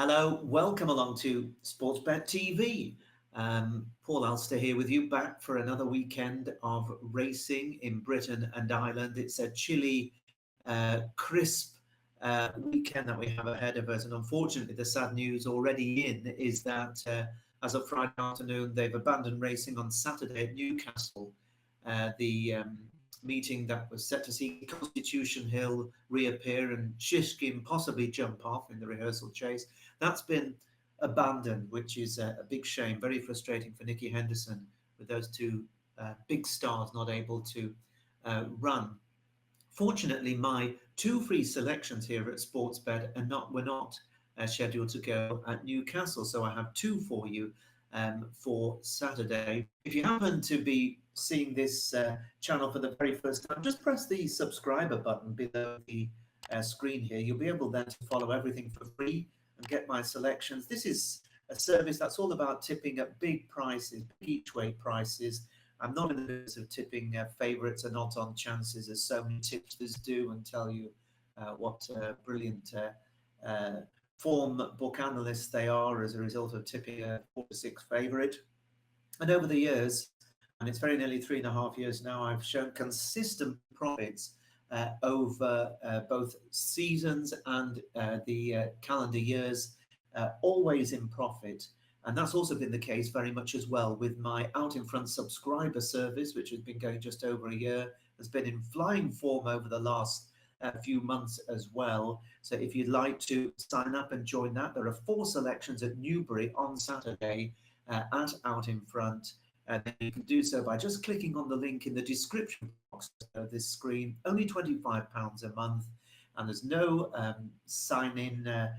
Hello, welcome along to Sportsbet TV. Paul Alster here with you, back for another weekend of racing in Britain and Ireland. It's a chilly, crisp weekend that we have ahead of us, and unfortunately, the sad news already in is that as of Friday afternoon, they've abandoned racing on Saturday at Newcastle. The meeting that was set to see Constitution Hill reappear and Shishkin possibly jump off in the rehearsal chase, that's been abandoned, which is a big shame. Very frustrating for Nicky Henderson with those two big stars not able to run. Fortunately, my two free selections here at Sportsbet were not scheduled to go at Newcastle, so I have two for you for Saturday. If you happen to be seeing this channel for the very first time, just press the subscriber button below the screen here. You'll be able then to follow everything for free and get my selections. This is a service that's all about tipping at big prices, each way prices. I'm not in the business of tipping favourites and odds on chances, as so many tipsters do, and tell you what brilliant form book analysts they are as a result of tipping a 4-6 favourite. And over the years, and it's very nearly 3.5 years now, I've shown consistent profits over both seasons and the calendar years, always in profit. And that's also been the case very much as well with my Out in Front subscriber service, which has been going just over a year, has been in flying form over the last few months as well. So if you'd like to sign up and join that, there are 4 selections at Newbury on Saturday at Out in Front. And then you can do so by just clicking on the link in the description box of this screen. Only £25 a month, and there's no sign-in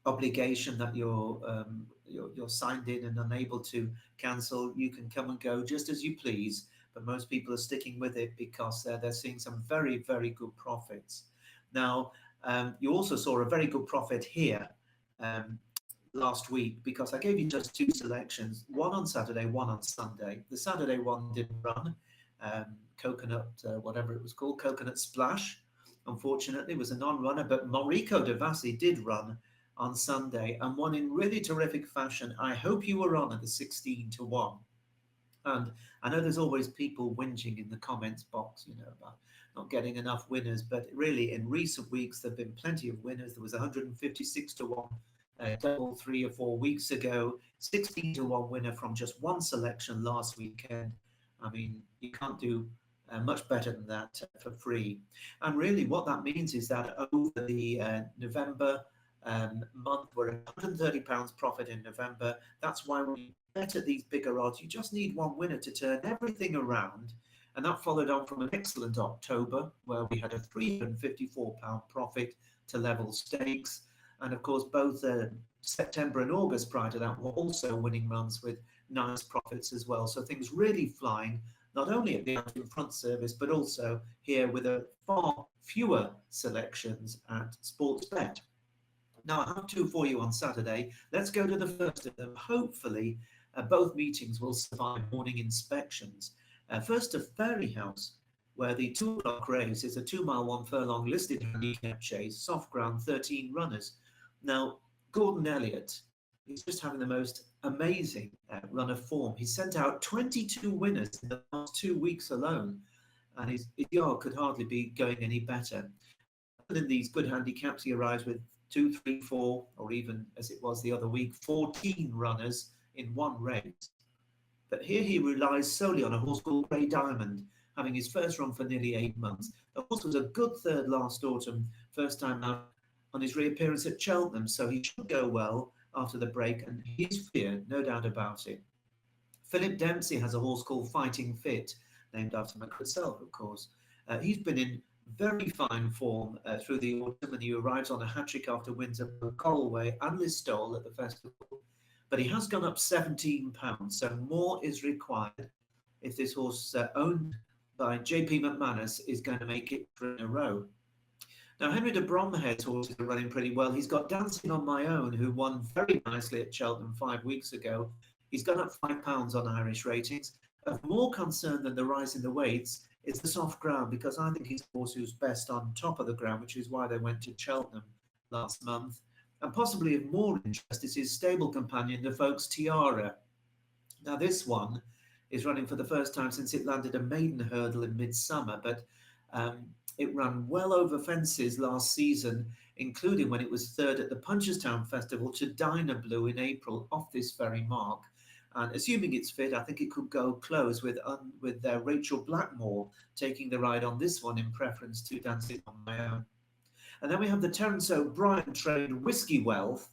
obligation that you're signed in and unable to cancel. You can come and go just as you please, but most people are sticking with it because they're seeing some very, very good profits. Now, you also saw a very good profit here last week, because I gave you just 2 selections, one on Saturday, one on Sunday. The Saturday one didn't run, Coconut, whatever it was called, Coconut Splash, unfortunately, was a non-runner, but Maurico De Vassi did run on Sunday and won in really terrific fashion. I hope you were on at the 16-1. And I know there's always people whinging in the comments box, about not getting enough winners, but really in recent weeks, there have been plenty of winners. There was 156-1 double 3 or 4 weeks ago, 16-1 winner from just one selection last weekend. I mean, you can't do much better than that for free. And really what that means is that over the November month, we're at £130 profit in November. That's why when you bet at these bigger odds, you just need one winner to turn everything around. And that followed on from an excellent October, where we had a £354 profit to level stakes. And of course, both September and August prior to that were also winning months with nice profits as well. So things really flying, not only at the Out in Front service, but also here with a far fewer selections at Sportsbet. Now, I have 2 for you on Saturday. Let's go to the first of them. Hopefully, both meetings will survive morning inspections. First to Fairyhouse, where the 2 o'clock race is a 2-mile, 1 furlong listed handicap chase, soft ground, 13 runners. Now, Gordon Elliott is just having the most amazing run of form. He's sent out 22 winners in the last 2 weeks alone, and his yard could hardly be going any better. In these good handicaps, he arrives with 2, 3, 4, or even, as it was the other week, 14 runners in one race. But here he relies solely on a horse called Grey Diamond, having his first run for nearly 8 months. The horse was a good third last autumn, first time out on his reappearance at Cheltenham, so he should go well after the break, and he's feared, no doubt about it. Philip Dempsey has a horse called Fighting Fit, named after myself, of course. He's been in very fine form through the autumn, and he arrives on a hat-trick after wins at Galway and Listowel at the festival. But he has gone up £17, so more is required if this horse owned by JP McManus is going to make it 3 in a row. Now, Henry de Bromhead's horses are running pretty well. He's got Dancing on My Own, who won very nicely at Cheltenham 5 weeks ago. He's gone up £5 on Irish ratings. Of more concern than the rise in the weights is the soft ground, because I think he's a horse who's best on top of the ground, which is why they went to Cheltenham last month. And possibly of more interest is his stable companion, the Folks Tiara. Now, this one is running for the first time since it landed a maiden hurdle in midsummer, but it ran well over fences last season, including when it was third at the Punchestown Festival to Dyna Blue in April off this very mark. And assuming it's fit, I think it could go close with Rachel Blackmore taking the ride on this one in preference to Dancing on My Own. And then we have the Terence O'Brien trained Whiskey Wealth,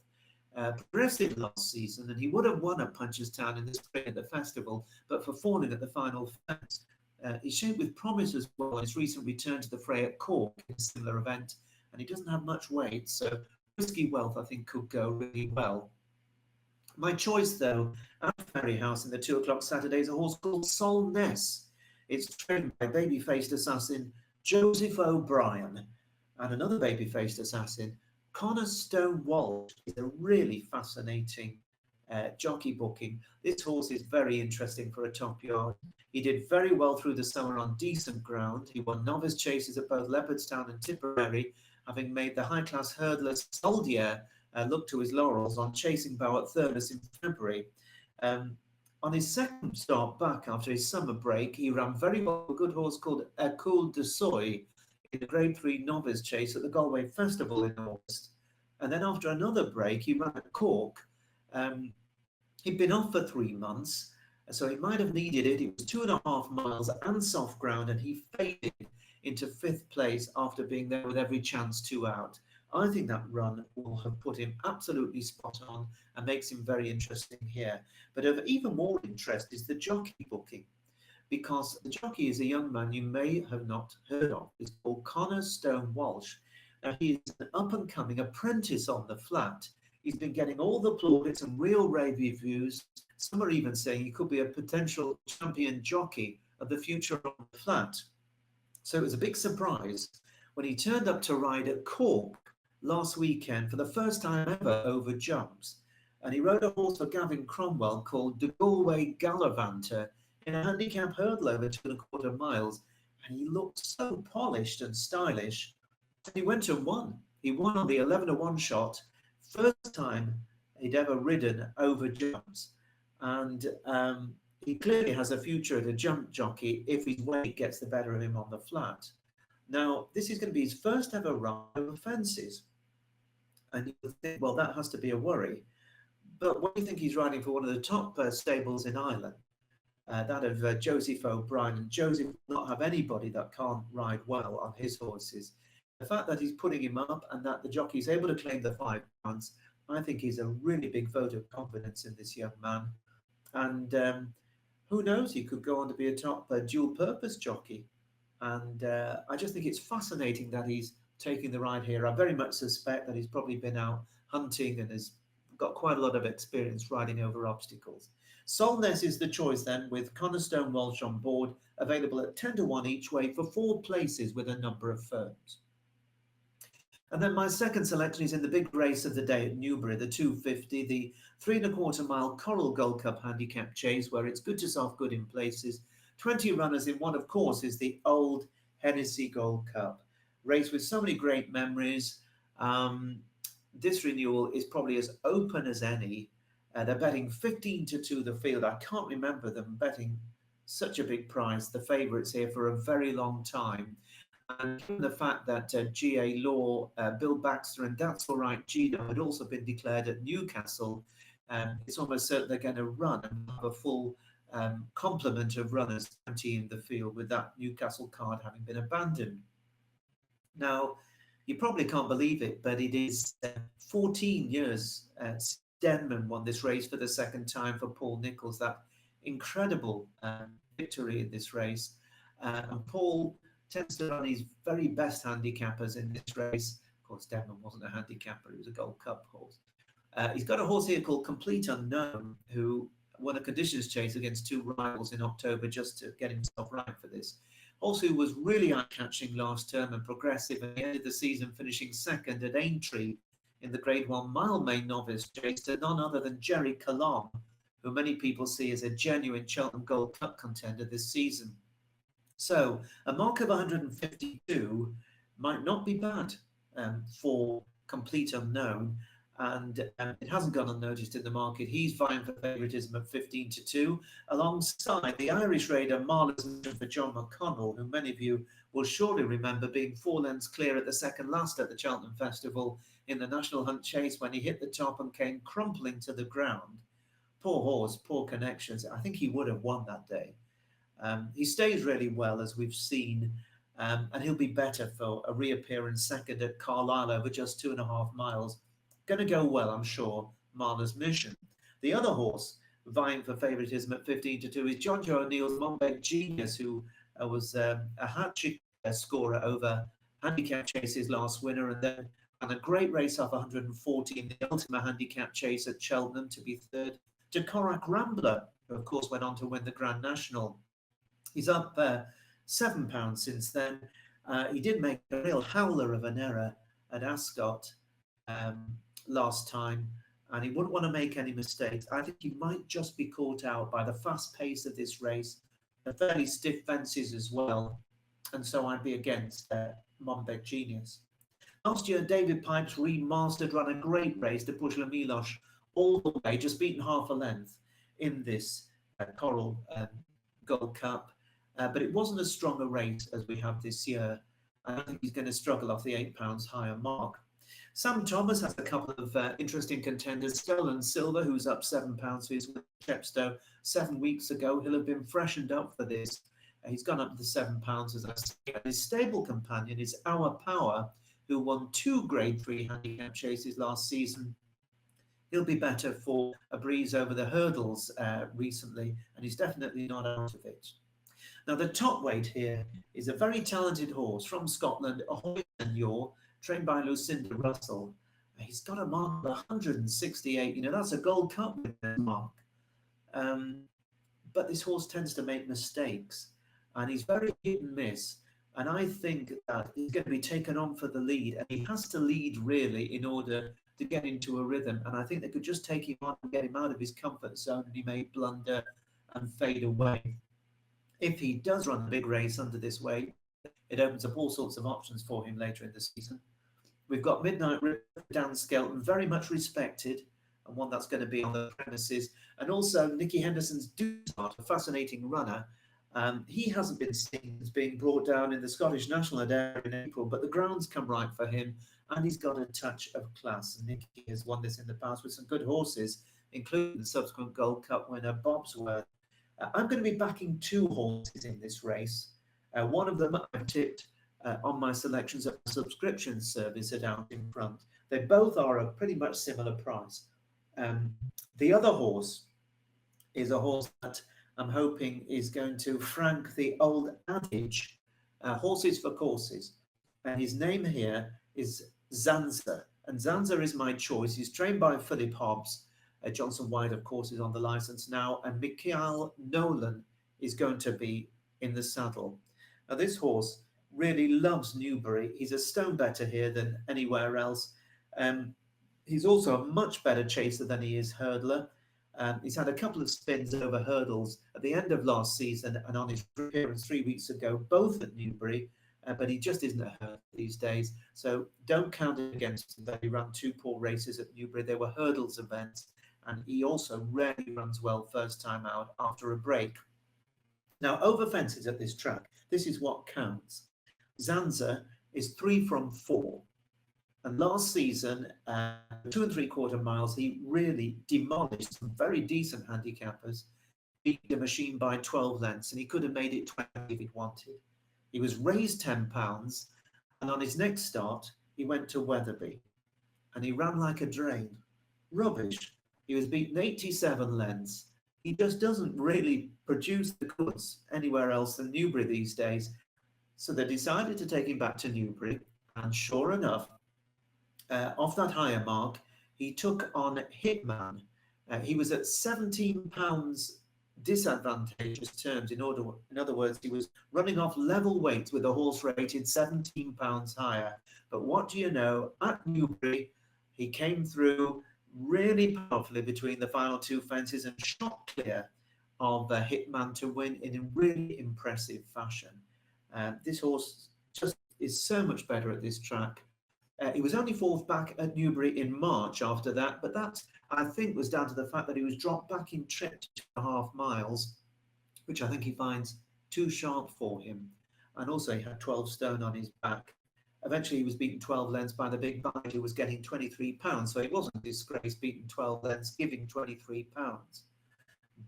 progressive last season, and he would have won at Punchestown in the spring at the festival, but for falling at the final fence. He's shaped with promise as well in his recent return to the fray at Cork in a similar event, and he doesn't have much weight, so Whiskey Wealth I think could go really well. My choice, though, at Fairyhouse in the 2 o'clock Saturday is a horse called Solness. It's trained by baby-faced assassin Joseph O'Brien, and another baby-faced assassin, Connor Stone Walsh, is a really fascinating jockey booking. This horse is very interesting for a top yard. He did very well through the summer on decent ground. He won novice chases at both Leopardstown and Tipperary, having made the high-class hurdler Soldier look to his laurels on Chasing Bow at Thurles in February. On his second start back after his summer break, he ran very well with a good horse called Coul de Soy in the Grade 3 novice chase at the Galway Festival in August. And then after another break, he ran at Cork. He'd been off for 3 months, so he might have needed it. It was 2.5 miles and soft ground, and he faded into 5th place after being there with every chance 2 out. I think that run will have put him absolutely spot on and makes him very interesting here. But of even more interest is the jockey booking, because the jockey is a young man you may have not heard of. He's called Connor Stone Walsh. Now, he is an up-and-coming apprentice on the flat. He's been getting all the plaudits and real rave reviews. Some are even saying he could be a potential champion jockey of the future on the flat. So it was a big surprise when he turned up to ride at Cork last weekend for the first time ever over jumps. And he rode a horse for Gavin Cromwell called the Galway Gallivanter in a handicap hurdle over 2.25 miles. And he looked so polished and stylish. And he went and won. He won on the 11-1 shot. First time he'd ever ridden over jumps. And he clearly has a future as a jump jockey if his weight gets the better of him on the flat. Now, this is going to be his first ever ride over fences. And you would think, well, that has to be a worry. But when you think he's riding for one of the top stables in Ireland, that of Joseph O'Brien, and Joseph will not have anybody that can't ride well on his horses. The fact that he's putting him up and that the jockey is able to claim the £5, I think is a really big vote of confidence in this young man. And who knows, he could go on to be a top dual-purpose jockey. And I just think it's fascinating that he's taking the ride here. I very much suspect that he's probably been out hunting and has got quite a lot of experience riding over obstacles. Solness is the choice then, with Connor Stone Walsh on board, available at 10-1 each way for 4 places with a number of firms. And then my second selection is in the big race of the day at Newbury, the 250, the 3.25 mile Coral Gold Cup handicap chase, where it's good to soft, good in places. 20 runners in one, of course, is the old Hennessy Gold Cup. Race with so many great memories. This renewal is probably as open as any. They're betting 15-2 the field. I can't remember them betting such a big price, the favourites here, for a very long time. And given the fact that GA Law, Bill Baxter and That's All Right Gino had also been declared at Newcastle, it's almost certain they're going to run and have a full complement of runners emptying the field, with that Newcastle card having been abandoned. Now, you probably can't believe it, but it is 14 years since Denman won this race for the second time for Paul Nicholls, that incredible victory in this race. And Paul tends to run his very best handicappers in this race. Of course, Denman wasn't a handicapper, he was a Gold Cup horse. He's got a horse here called Complete Unknown, who won a conditions chase against 2 rivals in October just to get himself right for this. Horse who was really eye-catching last term and progressive, and he ended the season finishing second at Aintree in the Grade 1 mile main novice chase to none other than Jerry Colomb, who many people see as a genuine Cheltenham Gold Cup contender this season. So a mark of 152 might not be bad for Complete Unknown. and it hasn't gone unnoticed in the market. He's vying for favouritism at 15-2, alongside the Irish raider Marla's for John McConnell, who many of you will surely remember being 4 lengths clear at the second last at the Cheltenham Festival in the National Hunt Chase when he hit the top and came crumpling to the ground. Poor horse, poor connections. I think he would have won that day. He stays really well, as we've seen, and he'll be better for a reappearance second at Carlisle over just 2.5 miles. Going to go well, I'm sure, Marla's Mission. The other horse vying for favouritism at 15-2 is John Joe O'Neill's Monbeg Genius, who was a hat-trick scorer over handicap chases last winter, and then ran a great race off 140 in the Ultima handicap chase at Cheltenham to be third to Korak Rambler, who of course went on to win the Grand National. He's up £7 since then. He did make a real howler of an error at Ascot last time, and he wouldn't want to make any mistakes. I think he might just be caught out by the fast pace of this race, the fairly stiff fences as well, and so I'd be against Monbeg Genius. Last year, David Pipes remastered ran a great race to push Lamilosh all the way, just beaten half a length in this Coral Gold Cup, but it wasn't as strong a race as we have this year. I think he's going to struggle off the £8 higher mark. Sam Thomas has a couple of interesting contenders. Stolen Silver, who's up £7 for his win at Chepstow 7 weeks ago. He'll have been freshened up for this. He's gone up to £7, as I say. And his stable companion is Our Power, who won 2 Grade 3 handicap chases last season. He'll be better for a breeze over the hurdles recently, and he's definitely not out of it. Now, the top weight here is a very talented horse from Scotland, Ahoy Senor, trained by Lucinda Russell. He's got a mark of 168. You know, that's a Gold Cup mark. But this horse tends to make mistakes, and he's very hit and miss. And I think that he's going to be taken on for the lead, and he has to lead really in order to get into a rhythm. And I think they could just take him on and get him out of his comfort zone, and he may blunder and fade away. If he does run a big race under this weight, it opens up all sorts of options for him later in the season. We've got Midnight River, Dan Skelton, very much respected, and one that's going to be on the premises. And also Nicky Henderson's Dewstart, a fascinating runner. He hasn't been seen as being brought down in the Scottish National Adair in April, but the ground's come right for him, and he's got a touch of class. And Nicky has won this in the past with some good horses, including the subsequent Gold Cup winner Bobsworth. I'm going to be backing 2 horses in this race. One of them I've tipped on my selections of the subscription service at Out in Front. They both are a pretty much similar price. The other horse is a horse that I'm hoping is going to frank the old adage, horses for courses. And his name here is Zanza. And Zanza is my choice. He's trained by Philip Hobbs. Johnson White, of course, is on the licence now. And Michael Nolan is going to be in the saddle. Now, this horse really loves Newbury. He's a stone better here than anywhere else. He's also a much better chaser than he is hurdler. He's had a couple of spins over hurdles at the end of last season and on his appearance 3 weeks ago, both at Newbury, but he just isn't a hurdler these days. So don't count it against him that he ran 2 poor races at Newbury. They were hurdles events, and he also rarely runs well first time out after a break. Now, over fences at this track, this is what counts. Zanza is 3 from 4. And last season, 2 3/4 miles, he really demolished some very decent handicappers, beat the machine by 12 lengths, and he could have made it 20 if he'd wanted. He was raised £10, and on his next start, he went to Wetherby, and he ran like a drain. Rubbish. He was beaten 87 lengths. He just doesn't really produce the goods anywhere else than Newbury these days. So they decided to take him back to Newbury, and sure enough, off that higher mark, he took on Hitman. He was at £17 disadvantageous terms. In other words, he was running off level weights with a horse rated £17 higher. But what do you know? At Newbury, he came through really powerfully between the final 2 fences and shot clear of Hitman to win in a really impressive fashion. This horse just is so much better at this track. He was only fourth back at Newbury in March after that, but that, I think, was down to the fact that he was dropped back in trip to 2.5 miles, which I think he finds too sharp for him. And also he had 12 stone on his back. Eventually he was beaten 12 lengths by the big bite who was getting £23, so he wasn't a disgrace, beaten 12 lengths, giving £23.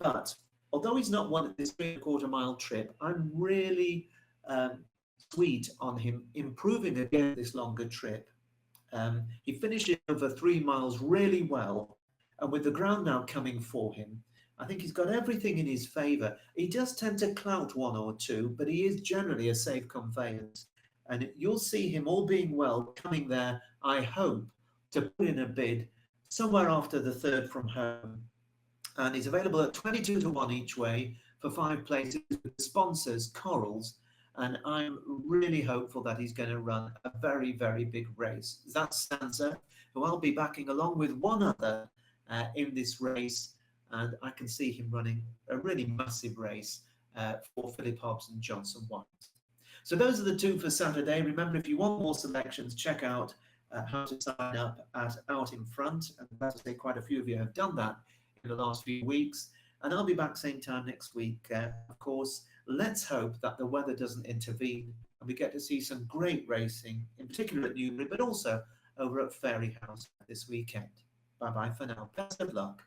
But although he's not won this 3.25 mile trip, I'm really sweet on him improving again this longer trip. He finished it over 3 miles really well, and with the ground now coming for him, I think he's got everything in his favour. He does tend to clout one or two, but he is generally a safe conveyance. And you'll see him, all being well, coming there, I hope, to put in a bid somewhere after the third from home. And he's available at 22 to 1 each way for 5 places with sponsors, Corals. And I'm really hopeful that he's going to run a very, very big race. That's Anza, who I'll be backing along with one other in this race. And I can see him running a really massive race for Philip Hobbs and Johnson White. So those are the two for Saturday. Remember, if you want more selections, check out how to sign up at Out in Front. And as I say, quite a few of you have done that in the last few weeks. And I'll be back same time next week. Of course, let's hope that the weather doesn't intervene and we get to see some great racing, in particular at Newbury, but also over at Fairyhouse this weekend. Bye-bye for now. Best of luck.